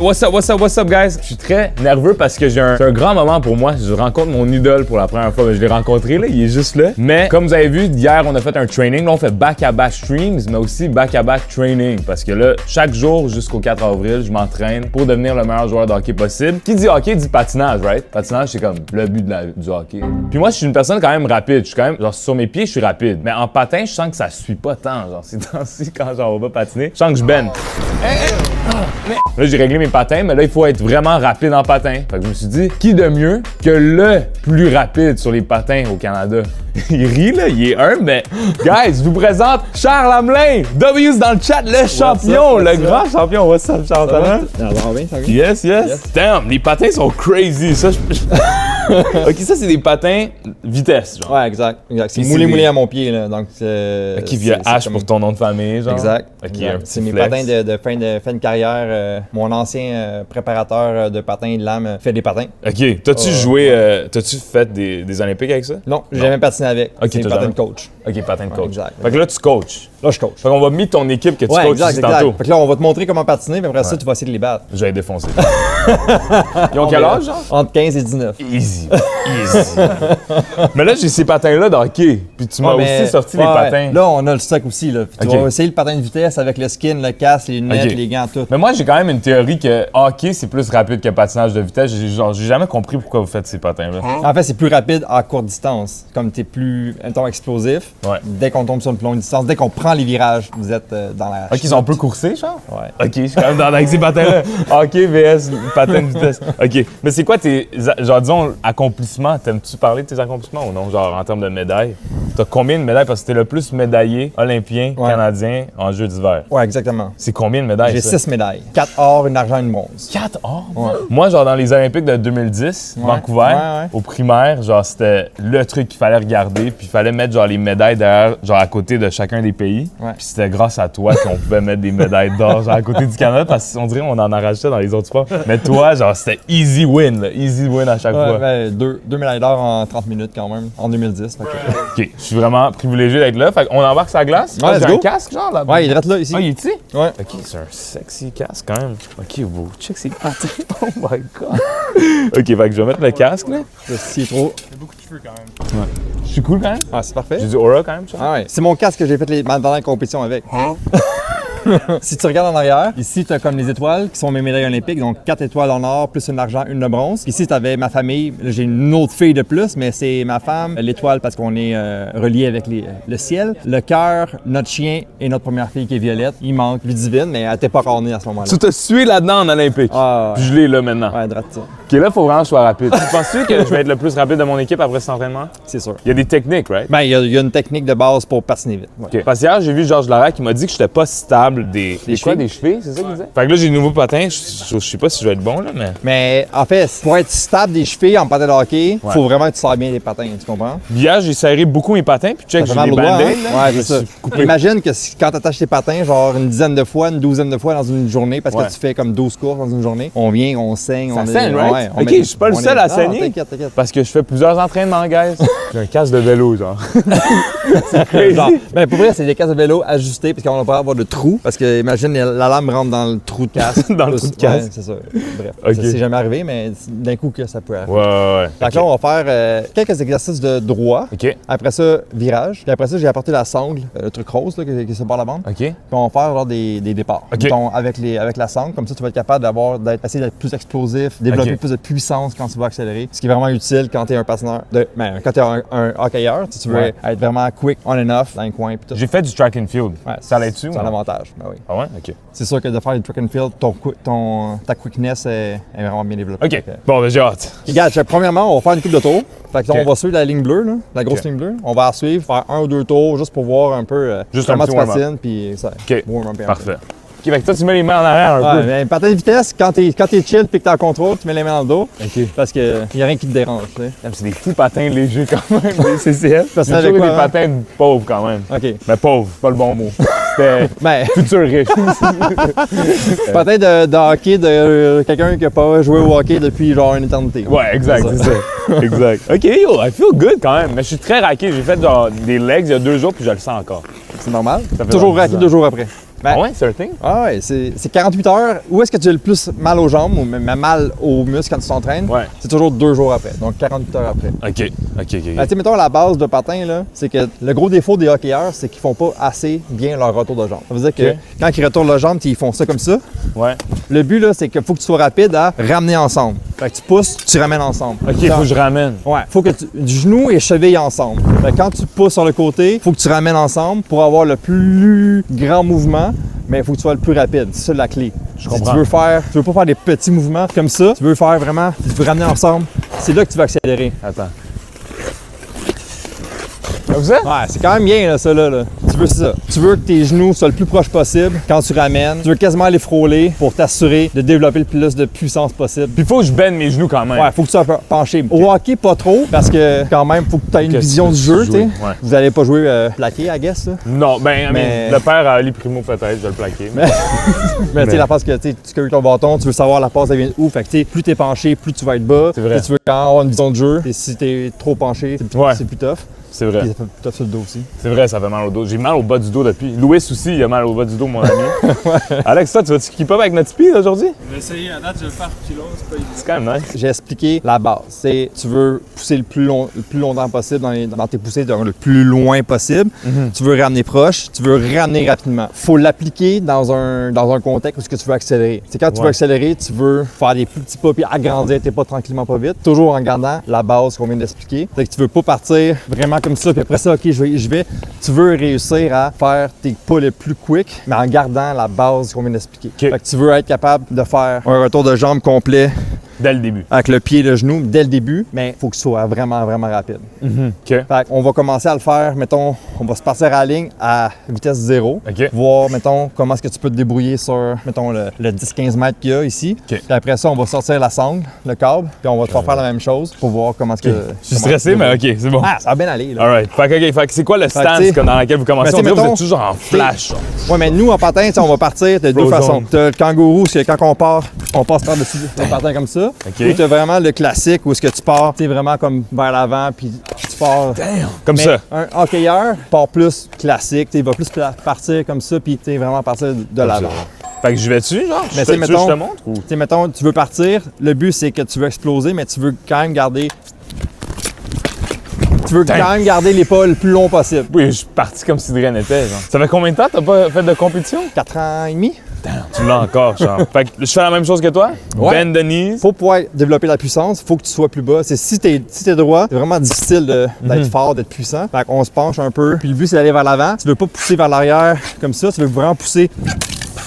What's up, guys? Je suis très nerveux parce que c'est un grand moment pour moi. Je rencontre mon idole pour la première fois. Je l'ai rencontré, là, il est juste là. Mais comme vous avez vu, hier, on a fait un training. Là, on fait back-à-back streams, mais aussi back-à-back training. Parce que là, chaque jour jusqu'au 4 avril, je m'entraîne pour devenir le meilleur joueur de hockey possible. Qui dit hockey dit patinage, right? Patinage, c'est comme le but du hockey. Puis moi, je suis une personne quand même rapide. Je suis quand même, genre, sur mes pieds, je suis rapide. Mais en patin, je sens que ça suit pas tant. Genre, ces temps-ci, quand genre, on va patiner, je sens que je bend. Là, j'ai réglé mes patins, mais là, il faut être vraiment rapide en patin. Fait que je me suis dit, qui de mieux que le plus rapide sur les patins au Canada? Il rit, là, il est humble, mais guys, je vous présente Charles Hamelin! W's dans le chat, le champion, le grand champion. What's up, Charles? Ça va? Yes. Damn, les patins sont crazy. Ça, OK, ça, c'est des patins vitesse, genre. Ouais, exact. C'est moulé à mon pied, là. Donc, qui vient H pour ton nom de famille, genre. Exact. Okay, c'est mes patins de fin de carrière. Mon ancien préparateur de patins de lame fait des patins. OK. T'as-tu joué, t'as-tu fait des Olympiques avec ça? Non, j'ai jamais patiné avec. OK, c'est patin de coach. OK, patin de coach. Exact. Fait que là, tu coaches. Là, je coach. Fait qu'on va mettre ton équipe que tu coaches ici tantôt. Fait que là, on va te montrer comment patiner, puis après ça, tu vas essayer de les battre. Je vais les défoncer. Ils ont quel âge, genre? Entre 15 et 19. Easy. Mais là, j'ai ces patins-là de hockey. Puis tu m'as aussi sorti les patins. Là, on a le stock aussi, là. Puis tu vas essayer le patin de vitesse avec le skin, le casque, les lunettes, les gants, tout. Mais moi, j'ai quand même une théorie que hockey, c'est plus rapide que patinage de vitesse. J'ai jamais compris pourquoi vous faites ces patins-là. En fait, c'est plus rapide à courte distance. Comme t'es plus, mettons, explosif. Ouais. Dès qu'on tombe sur une longue distance, dès qu'on prend les virages, vous êtes dans la... OK, ils ont un peu coursé, genre? Ouais. OK, je suis quand même avec ces patins-là. Hockey vs patin de vitesse. OK. Mais c'est quoi tes, genre, disons, accomplissements? T'aimes-tu parler de tes accomplissements ou non? Genre, en termes de médailles? T'as combien de médailles? Parce que t'es le plus médaillé olympien canadien en Jeux d'hiver. Ouais, exactement. C'est combien de médailles? J'ai 6 médailles. 4 or, une argent, une bronze. 4 or? Ouais. Moi, genre, dans les Olympiques de 2010, Vancouver, au primaire, genre, c'était le truc qu'il fallait regarder. Puis il fallait mettre, genre, les médailles derrière, genre, à côté de chacun des pays. Ouais. Puis c'était grâce à toi qu'on pouvait mettre des médailles d'or, genre, à côté du Canada. Parce qu'on dirait qu'on en a rajouté dans les autres sports. Mais toi, genre, c'était easy win, là. Easy win à chaque fois. Ben, deux médailles d'or en 30 minutes quand même, en 2010. OK, je suis vraiment privilégié d'être là. Fait qu'on embarque sa glace. Ouais, j'ai un casque, genre, là-bas. Ouais, il est là, ici. Ah, il est ici? Ouais. OK, c'est un sexy casque, quand même. OK, wow, check ses patins. Oh my God. OK, fait que je vais mettre le casque, là. C'est trop. Il y a beaucoup de cheveux, quand même. Ouais. Je suis cool, quand même. Ah, c'est parfait. J'ai du aura, quand même, ça. Ah ouais. C'est mon casque que j'ai fait ma dernière compétition avec. Si tu regardes en arrière, ici, tu as comme les étoiles qui sont mes médailles olympiques, donc 4 étoiles en or, plus une argent, une de bronze. Ici, tu avais ma famille, j'ai une autre fille de plus, mais c'est ma femme, l'étoile parce qu'on est relié avec le ciel, le cœur, notre chien et notre première fille qui est Violette. Il manque Ludivine, mais elle n'était pas encore née à ce moment-là. Tu t'as sué là-dedans en olympique. Ah, ouais. Puis je l'ai là maintenant. Ouais, droite ça. OK, là, il faut vraiment que je sois rapide. Tu penses-tu que je vais être le plus rapide de mon équipe après cet entraînement? C'est sûr. Il y a des techniques, right? Ben, il y a une technique de base pour patiner vite. Ouais. OK. Parce qu'hier, j'ai vu Georges Larac qui m'a dit que j'étais pas stable des chevilles, c'est ça qu'il disait? Fait que là, j'ai de nouveaux patins. Je sais pas si je vais être bon, là, mais... Mais en fait, pour être stable des chevilles en patin de hockey, il faut vraiment que tu serres bien les patins, tu comprends? Hier, j'ai serré beaucoup mes patins, puis check, j'ai les band-aids, là. Ouais, c'est ça. Imagine que quand tu attaches tes patins, genre une dizaine de fois, une douzaine de fois dans une journée, parce que tu fais comme 12 courses dans une journée, on vient, on saigne. Ça saigne, right? OK, je suis pas le seul à saigner. T'inquiète. Parce que je fais plusieurs entraînements, guys. J'ai un casque de vélo, genre. C'est crazy. Genre, ben pour vrai, c'est des casques de vélo ajustés, parce qu'on va pas avoir de trous, parce que imagine, la lame rentre dans le trou de casque. Dans le trou de casque. Ouais, c'est ça. Bref, okay. Ça s'est jamais arrivé, mais d'un coup que ça peut arriver. Ouais. Donc là, on va faire quelques exercices de droit. OK. Après ça, virage. Puis après ça, j'ai apporté la sangle, le truc rose là, qui est sur le bord de la bande. OK. Puis on va faire genre, des départs. OK. Mettons, avec la sangle, comme ça, tu vas être capable essayer d'être plus explosif, développer plus de puissance quand tu vas accélérer. Ce qui est vraiment utile quand tu es un patineur, quand tu es un hockeyeur, si tu veux être vraiment quick, on and off, dans le coin. J'ai fait du track and field. Ouais, ça allait-tu? C'est un avantage. Ben oui. Ah ouais? OK. C'est sûr que de faire du track and field, ta quickness est vraiment bien développée. OK. Bon, ben j'ai hâte. Regarde, premièrement, on va faire une coupe de tours. Fait que on va suivre la ligne bleue, là, la grosse ligne bleue. On va la suivre, faire 1 ou 2 tours juste pour voir un peu comment tu patines. Puis ça. OK. Parfait. OK, fait que toi, tu mets les mains en arrière un peu. Mais patin de vitesse, quand t'es chill et que t'es en contrôle, tu mets les mains dans le dos. OK. Parce qu'il n'y a rien qui te dérange. Tu sais. C'est des petits patins légers quand même, des CCF. Ça c'est toujours des patins pauvres quand même. OK. Mais pauvres, c'est pas le bon mot. C'était futur riche. Patin de hockey de quelqu'un qui n'a pas joué au hockey depuis genre une éternité. Ouais, exact, c'est ça. Exact. OK, yo, I feel good quand même. Mais je suis très raqué. J'ai fait genre des legs il y a 2 jours puis je le sens encore. C'est normal. Ça fait toujours raqué 2 jours après. Ben, Ah ouais, c'est un thing? Ah ouais, c'est 48 heures. Où est-ce que tu as le plus mal aux jambes ou même mal aux muscles quand tu t'entraînes? Ouais. C'est toujours 2 jours après, donc 48 heures après. OK. Ben, tu sais, mettons, la base de patin, là, c'est que le gros défaut des hockeyeurs, c'est qu'ils font pas assez bien leur retour de jambe. Ça veut dire que OK. quand ils retournent la jambe, ils font ça comme ça. Ouais. Le but, là, c'est qu'il faut que tu sois rapide à ramener ensemble. Fait que tu pousses, tu ramènes ensemble. OK, faut que je ramène. Ouais, faut que du genou et cheville ensemble. Fait que quand tu pousses sur le côté, faut que tu ramènes ensemble pour avoir le plus grand mouvement, mais il faut que tu sois le plus rapide. C'est ça la clé. Si comprends. tu veux pas faire des petits mouvements comme ça, tu veux faire vraiment, tu veux ramener ensemble, c'est là que tu vas accélérer. Attends. Comme ça? Ouais, c'est quand même bien, là, ça, là. Tu veux ça. Tu veux que tes genoux soient le plus proche possible quand tu ramènes. Tu veux quasiment les frôler pour t'assurer de développer le plus de puissance possible. Puis faut que je bende mes genoux quand même. Ouais, faut que tu sois penché. Au hockey, pas trop, parce que quand même, faut que tu aies une Que vision tu du jeu, tu sais. joues, ouais. Vous allez pas jouer plaqué, I guess, là. Non, ben, Mais- le père à Ali Primo peut-être, je vais le plaquer. Mais tu sais, la passe que tu cueilles ton bâton, tu veux savoir la passe, elle vient où. Fait que tu sais, plus t'es penché, plus tu vas être bas. C'est vrai. Tu veux quand même avoir une vision de jeu. Et si t'es trop penché, c'est plus, Ouais. c'est plus tough. C'est vrai. Puis ça fait plus tough sur le dos aussi. C'est vrai, ça fait mal au dos. J'ai mal au bas du dos depuis. Louis aussi, il a mal au bas du dos, mon ami. Alex, toi, tu vas-tu keep up avec notre speed aujourd'hui? Je vais essayer, à date, je vais le faire kilo, c'est pas évident. C'est quand même nice. J'ai expliqué la base. C'est tu veux pousser le plus longtemps possible dans tes poussées, le plus loin possible. Tu veux ramener proche, tu veux ramener rapidement. Faut l'appliquer dans un contexte où ce que tu veux accélérer. C'est quand tu veux Ouais. accélérer, tu veux faire des plus petits pas puis agrandir tes pas tranquillement pas vite, toujours en gardant la base qu'on vient d'expliquer. C'est que tu veux pas partir vraiment comme ça puis après ça, OK, je vais. Tu veux réussir à faire tes pas les plus quick, mais en gardant la base qu'on vient d'expliquer. OK. Fait que tu veux être capable de faire un retour de jambe complet Dès le début. avec le pied et le genou dès le début, mais il faut que tu sois vraiment, vraiment rapide. OK. Fait qu'on va commencer à le faire, mettons, on va se partir à la ligne à vitesse 0. OK. Voir, mettons, comment est-ce que tu peux te débrouiller sur, mettons, le 10-15 mètres qu'il y a ici. OK. Puis après ça, on va sortir la sangle, le câble, puis on va te faire la même chose pour voir comment est-ce que... Je suis stressé, mais OK, c'est bon. Ah, ça va bien aller, là. Alright. Fait que, OK, fait que c'est quoi le que, stance tu sais, dans lequel vous commencez? ben, On dirait que vous mettons, êtes toujours en flash. genre. Ouais, mais nous, en patin, tu sais, on va partir de deux Flow façons. zone. T'as le kangourou, c'est quand on part, on passe par-dessus le patin comme ça. OK. Ou t'as vraiment le classique où est-ce que tu pars, tu sais, vraiment comme vers l'avant, puis tu pars... Comme Mais ça. un hockeyeur part plus classique, il va plus partir comme ça, puis vraiment partir de l'avant. Fait que je vais dessus, genre? Mais je, tu sais, tu veux que je mettons- te montre? Ou... Tu sais, mettons, tu veux partir, le but c'est que tu veux exploser, mais tu veux quand même garder. Tu veux quand même garder les pas le plus long possible. Oui, je suis parti comme si de rien n'était, genre. Ça fait combien de temps t'as pas fait de compétition? 4 ans et demi. Tu l'as encore, genre. Fait que je fais la même chose que toi? Ouais. Bend the knees. Pour pouvoir développer la puissance, il faut que tu sois plus bas. C'est si t'es droit, c'est vraiment difficile d'être fort, d'être puissant. Fait qu'on se penche un peu. Puis le but c'est d'aller vers l'avant. Tu veux pas pousser vers l'arrière comme ça, tu veux vraiment pousser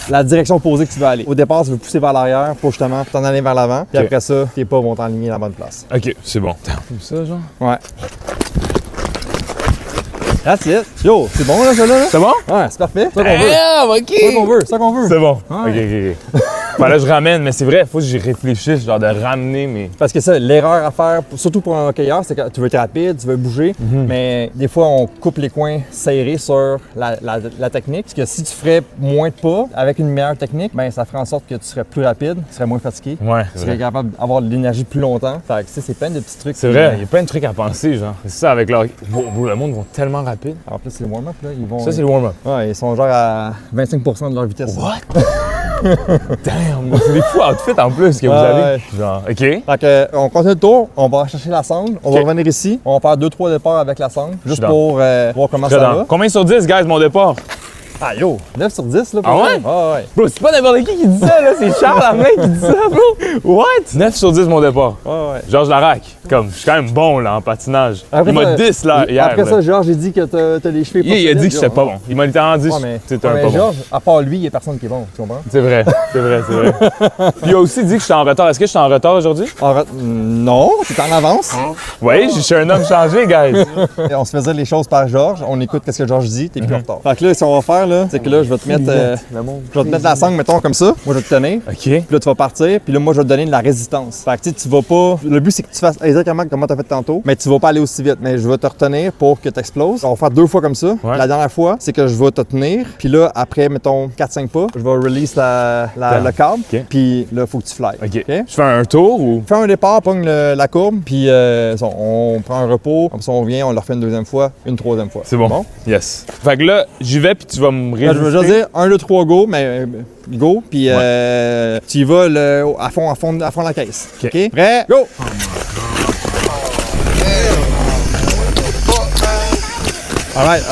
la direction opposée que tu veux aller. Au départ, tu veux pousser vers l'arrière pour justement t'en aller vers l'avant. Puis Ok. après ça, tes pas vont t'enligner à la bonne place. OK, c'est bon. Comme ça, genre? Ouais. That's it. Yo, c'est bon là, ça là? C'est bon? Ouais, c'est parfait. C'est ça qu'on veut. Ah, C'est ça qu'on OK! veut. C'est ça qu'on veut. C'est bon. Ouais. OK. Fallait que je ramène, mais c'est vrai, faut que j'y réfléchisse, genre de ramener mes... Parce que ça, l'erreur à faire, surtout pour un hockeyeur, c'est que tu veux être rapide, tu veux bouger, mais des fois, on coupe les coins serrés sur la technique. Parce que si tu ferais moins de pas avec une meilleure technique, ben ça ferait en sorte que tu serais plus rapide, tu serais moins fatigué, Ouais, tu c'est serais vrai. capable d'avoir de l'énergie plus longtemps. Fait que ça, c'est plein de petits trucs. C'est vrai, il y a plein de trucs à penser, genre. C'est ça, avec leur... Bro, le monde va tellement rapide. En plus, c'est le warm-up, là. Ils vont. Ça, c'est le warm-up. Ouais, ils sont genre à 25% de leur vitesse. What? Damn, c'est des fous outfits en plus que vous Ouais, avez. ouais. Genre, OK. Fait que, on continue le tour, on va chercher la sangle, on va Ok. revenir ici, on va faire 2-3 départs avec la sangle, juste suis dans. pour voir comment Très ça dans. va. Combien sur 10, guys, mon départ? Ah yo, 9 sur 10 là pour Ah vrai. ouais? Ouais. Bro, c'est pas n'importe qui dit ça, là. C'est Charles Lamin qui dit ça, bro. What? 9 sur 10, mon départ. Ouais. Georges Larac. Comme, je suis quand même bon, là, en patinage. Après il m'a ça- 10, là, hier. Après là. ça, Georges, j'ai dit que t'as les cheveux Il a dit que j'étais pas bon. Il m'a littéralement dit Ouais, que mais, c'était un mais pas bon. Georges, à part lui, il n'y a personne qui est bon, tu comprends? C'est vrai, c'est vrai, c'est vrai. Puis il a aussi dit que j'étais en retard. Est-ce que j'étais en retard aujourd'hui? Non, t'es en avance. Oui, je suis un homme changé, guys. Et on se faisait les choses par Georges, on écoute ce que Georges dit, t'es plus en retard. Fait que là, ce qu'on va faire, là, c'est que là, je vais te mettre la sangle, mettons, comme ça. Moi, je vais te tenir. OK. Puis là, tu vas partir, puis là, moi, je vais te donner de la résistance. Fait que, tu sais, tu vas pas. Le but, c'est que tu fasses exactement comme tu as fait tantôt, mais tu vas pas aller aussi vite. Mais je vais te retenir pour que tu exploses. On va faire 2 fois comme ça. Ouais. La dernière fois, c'est que je vais te tenir, puis là, après, mettons, 4-5 pas, je vais release le câble, Ok. puis là, il faut que tu fly. OK. Je fais un tour ou. Fais un départ, pogne la courbe, puis on prend un repos, comme ça on revient, on le refait une deuxième fois, une troisième fois. C'est bon. Yes. Fait que là, j'y vais, puis tu vas comme Ben, je veux juste dire 1, 2, 3, go, mais go, puis tu y vas à fond la caisse. OK? Prêt? Go! Alright.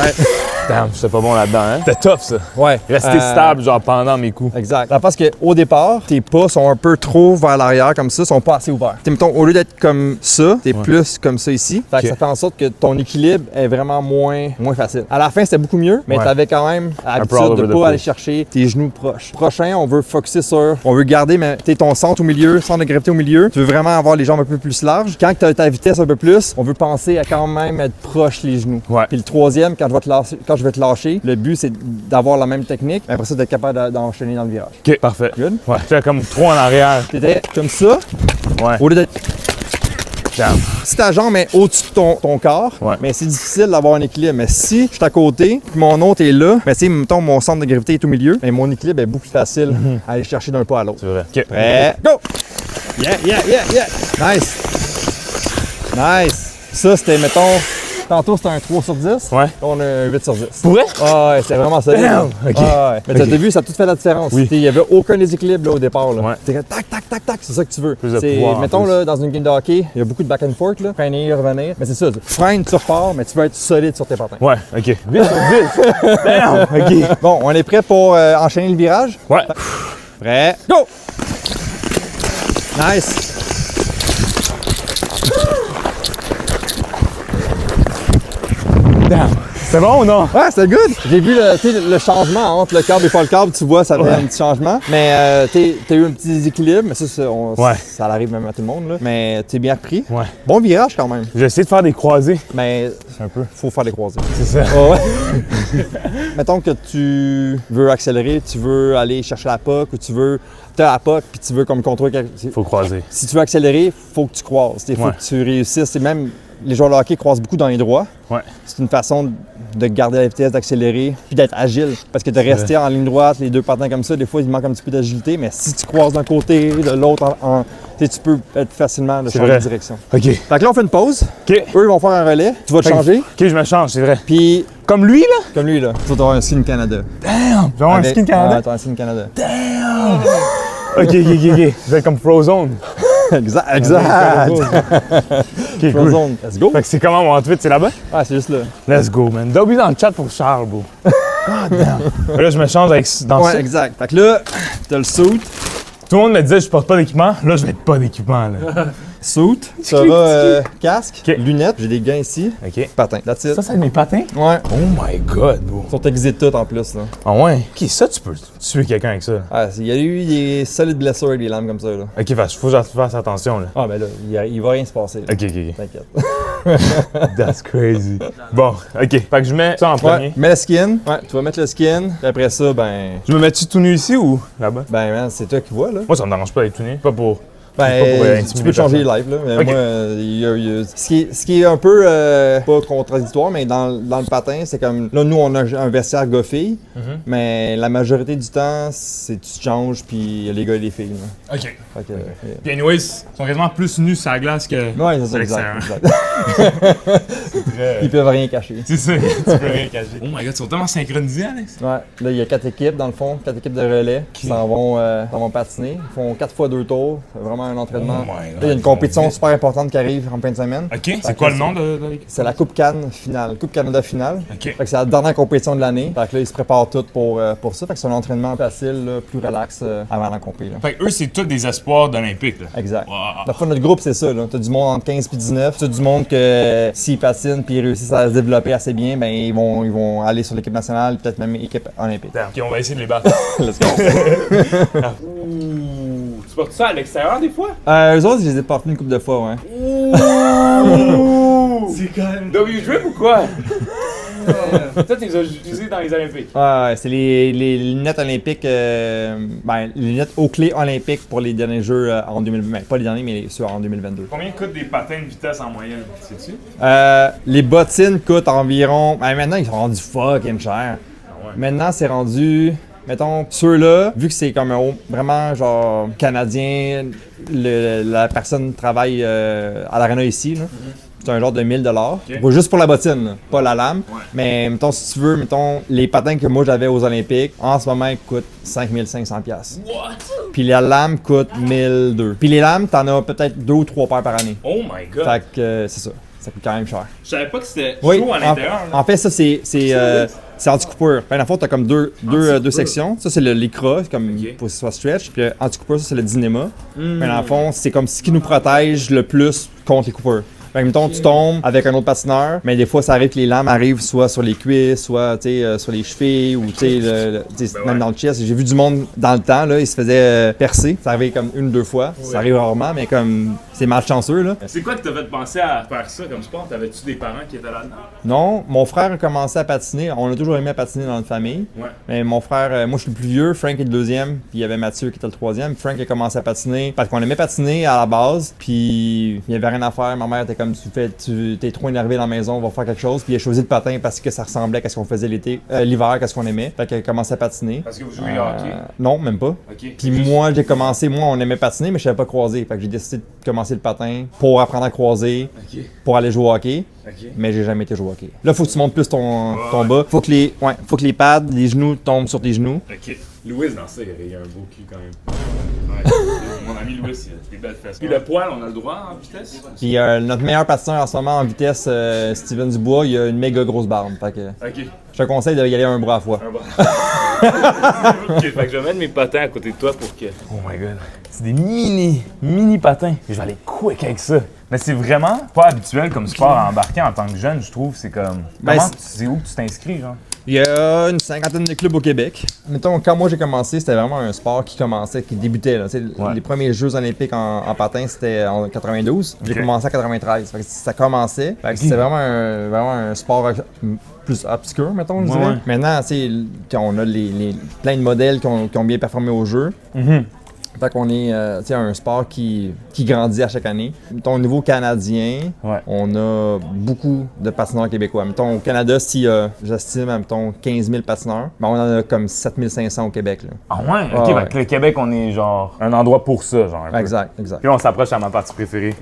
Damn, j'étais pas bon là-dedans, hein? C'était tough, ça. Ouais. Rester stable, genre, pendant mes coups. Exact. Parce qu'au départ, tes pas sont un peu trop vers l'arrière comme ça, sont pas assez ouverts. T'sais, mettons, au lieu d'être comme ça, t'es plus comme ça ici. Fait que ça fait en sorte que ton équilibre est vraiment moins facile. À la fin, c'était beaucoup mieux, mais t'avais quand même l'habitude de pas aller chercher tes genoux proches. Prochain, on veut focuser on veut garder ton centre au milieu, centre de gravité au milieu. Tu veux vraiment avoir les jambes un peu plus larges. Quand tu as ta vitesse un peu plus, on veut penser à quand même être proche les genoux. Ouais. Puis le troisième, quand je vais te lâcher, le but c'est d'avoir la même technique, mais après ça d'être capable d'enchaîner dans le virage. OK, parfait. Good. Ouais, j'étais comme trop en arrière. T'étais comme ça, Ouais. au lieu d'être... Damn. Si ta jambe est au-dessus de ton corps, mais c'est difficile d'avoir un équilibre. Mais si je suis à côté, puis mon autre est là, mais si mettons mon centre de gravité est au milieu, mais mon équilibre est beaucoup plus facile à aller chercher d'un pas à l'autre. C'est vrai. OK. Prêt? Go! Yeah! Nice! Ça, c'était, mettons... Tantôt, c'était un 3 sur 10. Ouais. Là, on a un 8 sur 10. Pour vrai? Ah ouais, c'est vraiment solide. Damn! OK. Ah ouais. Mais t'as vu, ça a tout fait la différence. Oui. Il n'y avait aucun déséquilibre là, au départ. Là. Ouais. T'es comme tac, c'est ça que tu veux. Plus de pouvoir, en mettons, plus. là, dans une game de hockey, il y a beaucoup de back and forth, là. Freiner, revenir. Mais c'est ça, tu freines, tu repars, mais tu veux être solide sur tes patins. Ouais, OK. Vite. Damn! OK. Bon, on est prêt pour enchaîner le virage? Ouais. Prêt? Go! Nice! Damn. C'est bon ou non? Ouais, c'était good! J'ai vu le changement entre le câble et pas le câble, tu vois, ça fait un petit changement. Mais t'as eu un petit déséquilibre, mais ça arrive même à tout le monde, là. Mais t'es bien repris. Ouais. Bon virage quand même. J'ai essayé de faire des croisés. Mais Un peu. faut faire des croisés. C'est ça. Ouais. Mettons que tu veux accélérer, tu veux aller chercher la puck ou tu veux... T'as la puck puis tu veux comme contrôler quelque... Faut croiser. Si tu veux accélérer, faut que tu croises. Il faut que tu réussisses. Et même les joueurs de hockey croisent beaucoup dans les droits. Ouais. C'est une façon de garder la vitesse, d'accélérer, puis d'être agile. Parce que de rester en ligne droite, les deux patins comme ça, des fois, il manque un petit peu d'agilité, mais si tu croises d'un côté, de l'autre, tu peux être facilement de changer de direction. OK. Fait que là, on fait une pause. OK. Eux, ils vont faire un relais. Tu vas te changer. OK, je me change, c'est vrai. Puis, Comme lui, là? comme lui, là, tu vas avoir un Skin Canada. Damn! Genre un skin Ouais, Canada? t'as un Skin Canada. OK. Je vais être comme Frozone. exact. OK, cool. Frozone. Let's go. Fait que c'est comment mon outfit? C'est là-bas? Ah, c'est juste là. Let's go, man. Dobby dans le chat pour Charles, bro. God damn. Là, je me change dans Ouais, ça. exact. Fait que là, t'as le suit. Tout le monde me disait je porte pas d'équipement. Là, je vais être pas d'équipement, là. Suit. Ça va casque, OK. lunettes. J'ai des gants ici. OK. Patin. That's it. Ça, c'est mes patins? Ouais. Oh my God, bro. Ils sont aiguisés toutes en plus, là. Ah ouais? OK, ça, tu peux tuer quelqu'un avec ça. Ah, il y a eu des solides blessures avec des lames comme ça, là. OK, faut que je fasse attention, là. Ah, ben là, il va rien se passer. Là. OK. T'inquiète. That's crazy. Bon, OK. Fait que je mets ça en premier. Ouais, mets le skin. Ouais, tu vas mettre le skin. Puis après ça, ben. Je me mets-tu tout nu ici ou là-bas? Ben, man, c'est toi qui vois, là. Moi, ça me dérange pas d'être tout nu. Pas pour... Ben, pas pour intimider tu peux changer personne. les lives, là. Mais Ok. moi, ce qui est un peu pas contradictoire, mais dans le patin, c'est comme. Là, nous, on a un vestiaire gars-filles, mais la majorité du temps, c'est tu te changes, puis il y a les gars et les filles. Là. OK. Fait que, Puis anyways, ils sont quasiment plus nus sur la glace que... ouais, c'est ça, à exact. l'extérieur. Ils peuvent rien cacher. C'est ça, tu peux rien cacher. Oh my God, ils sont tellement synchronisés, Alex. Ouais, là, il y a 4 équipes, dans le fond, 4 équipes de relais qui s'en vont patiner. Ils font 4 fois 2 tours. C'est vraiment un entraînement. Oh my God, Là, il y a une compétition super importante qui arrive en fin de semaine. OK, c'est quoi le nom de l'équipe? C'est la Coupe Cannes finale, Coupe Canada finale. OK. Fait que c'est la dernière compétition de l'année. Fait que là, ils se préparent tous pour ça. Fait que c'est un entraînement facile, là, plus relax avant la compétition. Fait que eux, c'est tous des espoirs d'Olympique, là. Exact. Wow. La fois, notre groupe, c'est ça. T'as du monde entre 15 et 19. T'as du monde que s'ils patinent puis ils réussissent à se développer assez bien, ben ils vont aller sur l'équipe nationale, peut-être même équipe olympique. Damn. OK, on va essayer de les battre. Let's go. Ouh, tu portes ça à l'extérieur des fois? Eux autres, je les ai portés une couple de fois, ouais. C'est quand même... W-Drip ou quoi? Ça, tu les as utilisés dans les Olympiques. Ouais, c'est les lunettes olympiques, les lunettes aux clés olympiques pour les derniers jeux en 2020. Ben, pas les derniers, mais ceux en 2022. Combien coûtent des patins de vitesse en moyenne, sais-tu? Les bottines coûtent environ. Ben, maintenant, ils sont rendus fucking cher. ouais. Maintenant, c'est rendu. mettons, ceux-là, vu que c'est comme un vraiment genre canadien, la personne travaille à l'aréna ici, là. C'est un genre de 1000 $. Juste pour la bottine, là, pas la lame. Ouais. Mais mettons, si tu veux, mettons, les patins que moi j'avais aux Olympiques, en ce moment, ils coûtent 5500 $. What? Puis la lame coûte 1002. Puis les lames, t'en as peut-être 2 ou 3 paires par année. Oh my god! Fait que c'est ça. Ça coûte quand même cher. Je savais pas que c'était chaud à l'intérieur. En fait, ça, c'est anti-coupure. Dans le fond, t'as comme deux sections. Ça, c'est le lycra, comme pour que ce soit stretch. Puis anti-coupure, ça, c'est le dynema. Mais dans le fond, c'est comme ce qui nous protège le plus contre les coupures. Fait que, mettons, tu tombes avec un autre patineur, mais des fois, ça arrive que les lames arrivent soit sur les cuisses, soit sur les chevilles, ou même dans le chest. J'ai vu du monde dans le temps, là, ils se faisaient percer. Ça arrivait comme 1 ou 2 fois. Ça arrive rarement, mais comme c'est malchanceux, là. C'est quoi qui t'a fait penser à faire ça comme sport? T'avais-tu des parents qui étaient là-dedans? Non, mon frère a commencé à patiner. On a toujours aimé à patiner dans notre famille. Ouais. Mais mon frère, moi je suis le plus vieux, Frank est le deuxième, puis il y avait Mathieu qui était le troisième. Frank a commencé à patiner parce qu'on aimait patiner à la base, puis il y avait rien à faire. Ma mère était comme tu t'es trop énervé dans la maison, on va faire quelque chose. Puis il a choisi le patin parce que ça ressemblait à ce qu'on faisait l'hiver, à ce qu'on aimait. Fait qu'il a commencé à patiner. Parce que vous jouez au hockey? Non, même pas. Okay. Puis moi on aimait patiner, mais je savais pas croiser. Fait que j'ai décidé de commencer le patin pour apprendre à croiser, pour aller jouer au hockey. Mais j'ai jamais été jouer au hockey. Là, faut que tu montes plus ton bas. Faut que les pads, les genoux tombent sur tes genoux. Ok. Louis, dans ça, il a un beau cul quand même. Ouais. Mon ami Louis, il a des belles fesses. Puis le poil, on a le droit en vitesse? Puis notre meilleur patineur en ce moment en vitesse, Steven Dubois, il a une méga grosse barbe. Fait que je te conseille d'y aller un bras à la fois. Un bras. Ok, fait que je vais mettre mes patins à côté de toi pour que... Oh my god. C'est des mini patins. Je vais aller quick avec ça. Mais c'est vraiment pas habituel comme sport à embarquer en tant que jeune, je trouve. C'est comme... C'est où que tu t'inscris, genre? Il y a une 50aine de clubs au Québec. Mettons, quand moi j'ai commencé, c'était vraiment un sport qui débutait. Là. Les premiers Jeux olympiques en patin, c'était en 92. J'ai commencé en 93. Fait que ça commençait. C'était vraiment un sport plus obscur, mettons, je dirais. Ouais. Maintenant, on a plein de modèles qui ont bien performé au jeu. Fait qu'on est un sport qui grandit à chaque année. Mettons, au niveau canadien, on a beaucoup de patineurs québécois. Mettons, au Canada, si j'estime, mettons, 15 000 patineurs, ben on en a comme 7 500 au Québec. Là. Ah ouais? OK, fait que le Québec, on est genre un endroit pour ça, genre un peu. Exact. Puis on s'approche à ma partie préférée.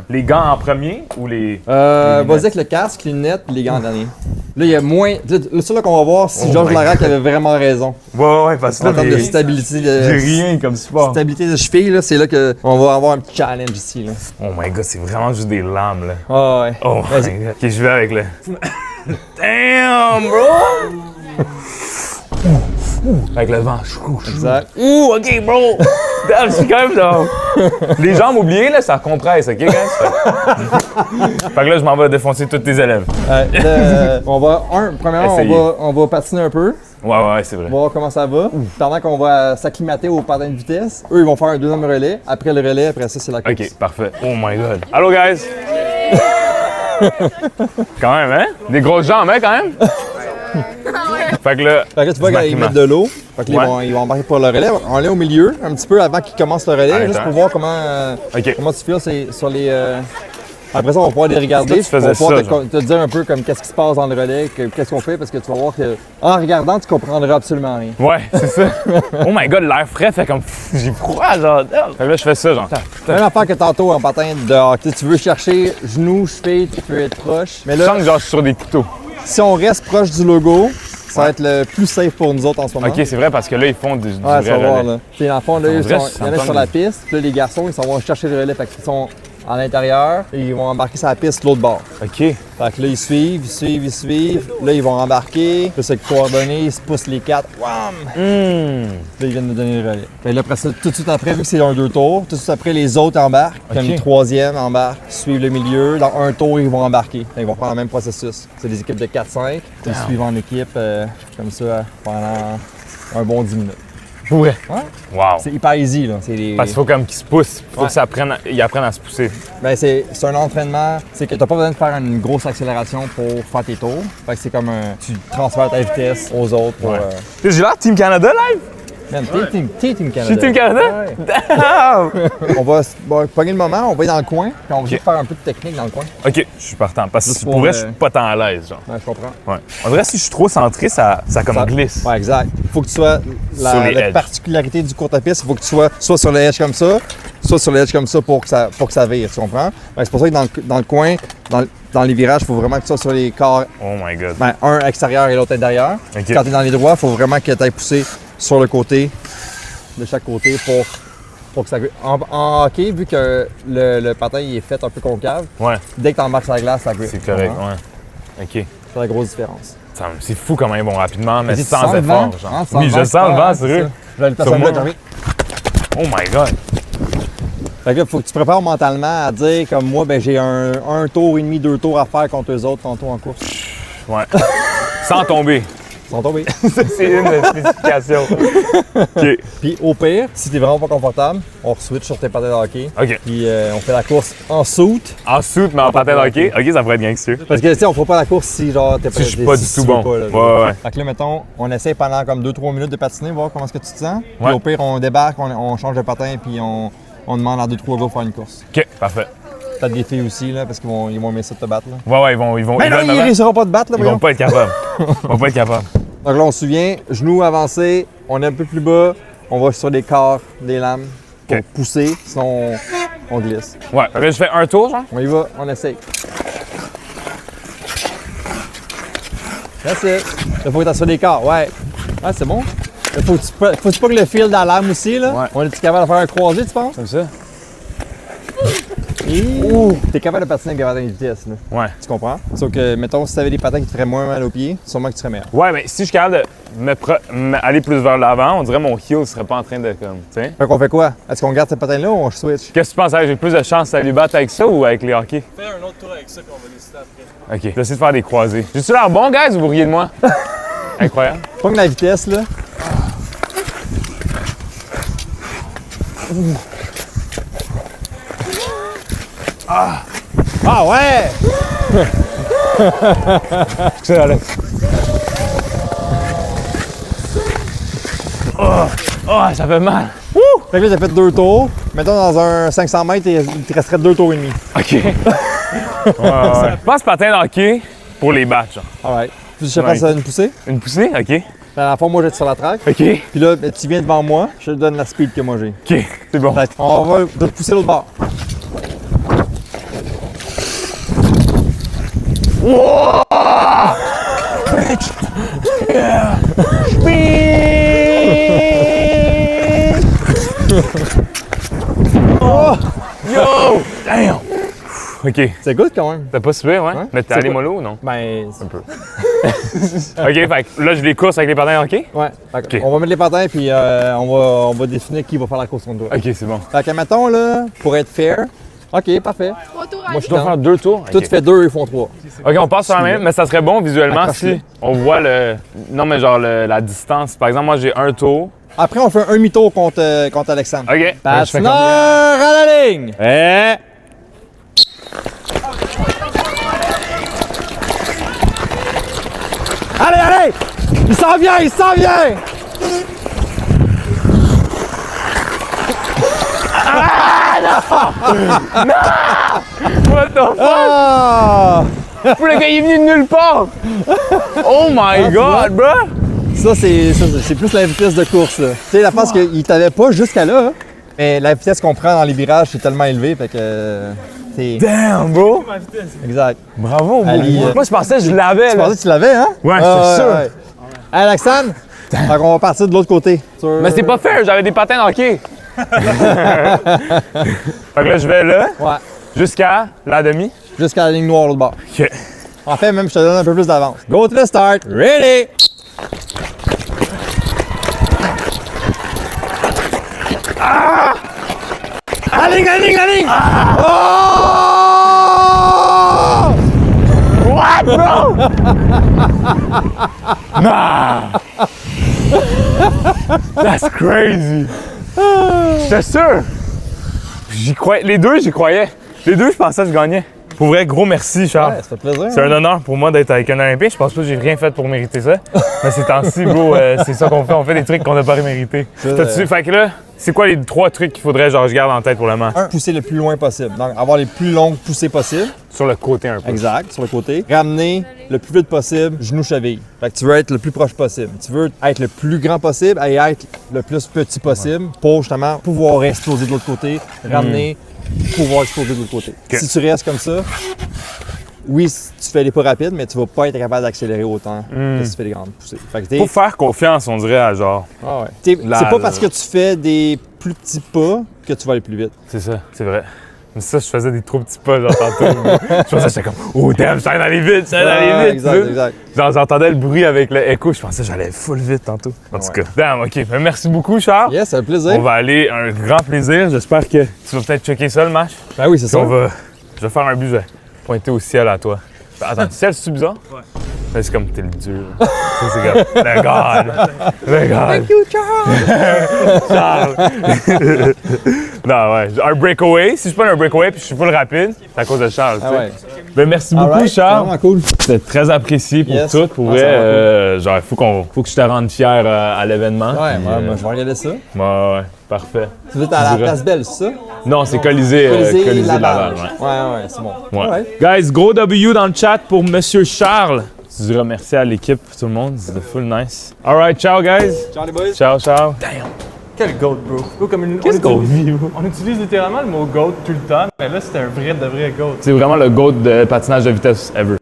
Les gants en premier ou les vas-y avec le casque, les lunettes, les gants en dernier. Là, il y a moins... Le seul qu'on va voir si Georges Larac avait vraiment raison. Ouais, parce que là, en termes de stabilité... J'ai rien comme sport. Stabilité de cheville, là, c'est là qu'on va avoir un petit challenge ici. Là. Oh my god, c'est vraiment juste des lames, là. Oh my god. Ok, je vais avec le... Damn, bro! Avec le vent. Exact. Ouh, ok, bro! Damn, c'est quand même genre... Les jambes oubliées, là, ça compresse, ok, guys? Fait que là, je m'en vais défoncer tous tes élèves. Premièrement, on va patiner un peu. Ouais, c'est vrai. On va voir comment ça va. Pendant qu'on va s'acclimater au patin de vitesse, eux, ils vont faire un deuxième relais. Après le relais, après ça, c'est la course. Ok, parfait. Oh my god. Allô, guys? Quand même, hein? Des grosses jambes, hein, quand même? Fait que là, tu vois qu'ils mettent de l'eau. Fait que là, ils vont embarquer pour le relais. On est au milieu, un petit peu avant qu'ils commencent le relais, juste pour voir comment tu files sur les... Après ça, on va pouvoir les regarder. On va pouvoir te dire un peu comme qu'est-ce qui se passe dans le relais, qu'est-ce qu'on fait, parce que tu vas voir que en regardant, tu comprendras absolument rien. Ouais, c'est ça. Oh my god, l'air frais fait comme j'ai froid, genre. Fait que là, je fais ça, genre. Même affaire que tantôt en patin de hockey. Tu veux chercher genoux, cheville, tu peux être proche. Mais là, je sens que genre je suis sur des couteaux. Si on reste proche du logo, ça va être le plus safe pour nous autres en ce moment. Ok, c'est vrai parce que là, ils font du vrai relais. Voir, là. Puis dans le fond, là, il y en a sur la piste. Puis là, les garçons, ils s'en vont chercher le relais. Fait qu'ils sont à l'intérieur et ils vont embarquer sur la piste de l'autre bord. OK. Fait que là, ils suivent. Là, ils vont embarquer. Puis c'est coordonné, ils se poussent les quatre. Wham! Là, ils viennent nous donner le relais. Fait là, après ça, tout de suite après, vu que c'est un 2 tours, tout de suite après, les autres embarquent. Comme le troisième embarque, suivent le milieu. Dans un tour, ils vont embarquer. Fait, ils vont faire le même processus. C'est des équipes de 4-5. Ils suivent en équipe comme ça pendant un bon 10 minutes. Ouais. Wow. C'est hyper easy, là. Parce qu'il faut comme qu'ils se poussent. Il faut qu'ils apprennent à se pousser. Ben c'est un entraînement. C'est que t'as pas besoin de faire une grosse accélération pour faire tes tours. Fait que c'est comme tu transfères ta vitesse aux autres pour... J'ai l'air Team Canada live? Man, t'es Team Canada. Je suis Team Canada? Ouais. Damn! On va pogner le moment, on va aller dans le coin, puis on va juste faire un peu de technique dans le coin. Ok, je suis partant. Parce que Juste pour pour, vrai, je suis pas tant à l'aise, genre. Ouais, je comprends. Ouais. On dirait que si je suis trop centré, ça comme Ça- glisse. Ouais, exact. Faut que tu sois. Sur les La edges. particularité du court à piste, il faut que tu sois soit sur le edge comme ça, soit sur le edge comme ça pour que ça vire, tu comprends? Ben, c'est pour ça que dans le coin, dans les virages, il faut vraiment que tu sois sur les corps, Oh my god. ben, un extérieur et l'autre intérieur. Ok. Quand tu es dans les droits, il faut vraiment que tu ailles pousser sur le côté, de chaque côté pour que ça vire. En hockey, vu que le patin il est fait un peu concave, Ouais, dès que tu embarques sur la glace, ça vire. c'est correct, Tu comprends? ouais. Ok. C'est la grosse différence. C'est fou comment ils vont rapidement, mais Tu sans sens le effort, vent? genre. Hein, tu Oui, le je sens le ouais, vent, c'est sérieux. ça. Je vais le placer Sur en moi. bas, t'arrives. Oh my god. Fait que là, faut que tu te prépares mentalement à dire, comme moi, ben j'ai un tour et demi, 2 tours à faire contre eux autres tantôt en course. Ouais. Sans tomber. Ils sont tombés. C'est une spécification. Ok. Puis au pire, si t'es vraiment pas confortable, on switch sur tes patins de hockey. Ok. Puis on fait la course en soute. En soute, mais en patin de hockey. Ok, ça pourrait être gangster. Parce que tu sais, on fera pas la course si genre t'es Si je suis pas du si tout tu veux bon. pas, là. Ouais, ouais. Fait que là, mettons, on essaie pendant comme 2-3 minutes de patiner, voir comment est-ce que tu te sens. Puis Ouais. au pire, on débarque, on change de patin, puis on demande à 2-3 gars de faire une course. Ok, parfait. Peut-être des filles aussi, là, parce qu'ils vont aimer ça de te battre. Là. Ouais, ouais, ils vont. Mais non, veulent ils me- réussiront pas de battre, là, Ils vont voyons. pas être capables. Ils vont pas être capables. Donc là, on se souvient, genoux avancés, on est un peu plus bas, on va sur des corps, des lames pour OK. pousser, sinon on glisse. Ouais. Fait que là, je fais un tour, genre. On y va, on essaye. That's it. Là, faut que tu sur des corps, ouais. Ouais, c'est bon. Là, faut que tu pas que le fil dans la lame aussi, là. Ouais. On est-tu capable de faire un croisé, tu penses? Comme ça? T'es capable de patiner avec des patins de vitesse, là. Ouais. Tu comprends? Sauf que, mettons, si t'avais des patins qui te feraient moins mal aux pieds, sûrement que tu serais meilleur. Ouais, mais si je suis capable de aller plus vers l'avant, on dirait que mon heel serait pas en train de comme. Tu sais? Fait qu'on fait quoi? Est-ce qu'on garde ce patin-là ou on switch? Qu'est-ce que tu penses? J'ai plus de chance à lui battre avec ça ou avec les hockey? Fais un autre tour avec ça qu'on va décider après. Ok. J'essaie de faire des croisés. J'ai-tu l'air bon, guys, ou vous riez de moi? Incroyable. Pogne la vitesse, là. Ah ouais! Excellent, Alex. Oh, ça fait mal. Fait que là, t'as fait 2 tours. Mettons, dans un 500 mètres, il te resterait 2 tours et demi. OK. Ouais. Je pense patin de hockey pour les battre, genre. Alright. Tu veux que je te fasse une poussée? Une poussée? OK. À la fois, moi, j'étais sur la track. OK. Puis là, tu viens devant moi, je te donne la speed que moi j'ai. OK. C'est bon. Fait on va te pousser l'autre bord. Yo! Damn! OK. C'est good quand même. T'as pas suivi, ouais? Ouais. Mais t'es C'est allé quoi? mollo ou non? Ben, Un peu. OK, fait que là, je les course avec les patins de hockey? ouais. Fait que Ok. on va mettre les patins puis on va définir qui va faire la course contre toi. OK, c'est bon. Fait que mettons là, pour être fair, ok, parfait. Trois tours à Moi, vie. Je dois faire 2 tours? Toi, tu fais 2, ils font 3. OK, on passe sur la même, mais ça serait bon visuellement Accroche-le. si on voit le. Non, mais genre la distance. Par exemple, moi, j'ai un tour. Après, on fait un demi-tour contre Alexandre. OK. Je fais Patineur combien? à la ligne! Eh! Allez, allez! Il s'en vient, il s'en vient! What the fuck? Ah! Le gars, il est venu de nulle part! Oh my god, bro! Ça, c'est plus la vitesse de course. là. Tu sais, la face qu'il t'avait pas jusqu'à là, hein, mais la vitesse qu'on prend dans les virages, c'est tellement élevé, fait que. C'est Damn, bro! exact. Bravo, bro. Ali, Moi, je pensais que je l'avais, Tu là. pensais que tu l'avais, hein? Ouais, Ah, c'est sûr. ouais. Hey, Alexandre, fait qu'on va partir de l'autre côté. Mais c'est pas fair, j'avais des patins de hockey. Fait que là, je vais là, Ouais. jusqu'à la demi. Jusqu'à la ligne noire, l'autre bord. OK. En fait, même, je te donne un peu plus d'avance. Go to the start. Ready! Ah! Allez, allez, allez! Oh! What, bro? Nah! That's crazy! J'étais sûr! J'y croyais. Les deux, j'y croyais. Les deux, je pensais que je gagnais. Pour vrai, gros merci, Charles. Ouais, ça fait plaisir. C'est un honneur pour moi d'être avec un Olympien. Je pense pas que j'ai rien fait pour mériter ça. Mais ces temps-ci, bro, c'est ça qu'on fait. On fait des trucs qu'on n'a pas mérité. Fait que là, c'est quoi les 3 trucs qu'il faudrait genre je garde en tête pour le moment? Pousser le plus loin possible. Donc, avoir les plus longues poussées possibles. Sur le côté un peu. Exact, sur le côté. Ramener le plus vite possible, genou-cheville. Fait que tu veux être le plus proche possible. Tu veux être le plus grand possible et être le plus petit possible pour justement pouvoir exploser de l'autre côté, ramener, pouvoir exploser de l'autre côté. Si tu restes comme ça, oui, tu fais des pas rapides, mais tu vas pas être capable d'accélérer autant que si tu fais des grandes poussées. Fait que Faut faire confiance, on dirait, à genre. Ah ouais. C'est pas parce que tu fais des plus petits pas que tu vas aller plus vite. C'est ça, c'est vrai. Mais ça, je faisais des trop petits pas, genre tantôt. Je pensais, j'étais comme, oh damn, je suis d'aller vite, je suis d'aller vite. Exact. Genre, j'entendais le bruit avec le écho, je pensais que j'allais full vite tantôt. En tout cas, damn, ok. Ben, merci beaucoup, Charles. Yes, c'est un plaisir. On va aller, un grand plaisir. J'espère que tu vas peut-être checker ça, le match. Ben oui, c'est ça. Je vais faire un but, je vais pointer au ciel à toi. Attends, le ciel, c'est-tu bizarre? Ouais. Ben, c'est comme t'es le dieu. Ça, c'est comme, le God. Le God. Thank you, Charles! Charles! Non, ouais. Un breakaway. Si je prends un breakaway puis je suis full rapide, c'est à cause de Charles. Ah ouais. Ben, merci beaucoup, Alright, Charles. c'est vraiment cool. C'était très apprécié pour Yes. tout. Pour Ah, vrai, c'est genre, faut que je te rende fier à l'événement. Ouais, Puis, moi, je vais regarder ça. ouais, parfait. Tu veux être à la place belle, c'est ça? Non, c'est Colisée de Laval. Ouais. Ouais, c'est bon. Ouais. Alright. Guys, gros W dans le chat pour Monsieur Charles. Je dirais merci à l'équipe, tout le monde. C'était full nice. Alright, ciao, guys. Ciao les boys. Ciao, ciao. Quel goat, bro? Qu'est-ce qu'on vit, bro? On utilise littéralement le mot goat tout le temps, mais là, c'était un vrai de vrai goat. C'est vraiment le GOAT de patinage de vitesse ever.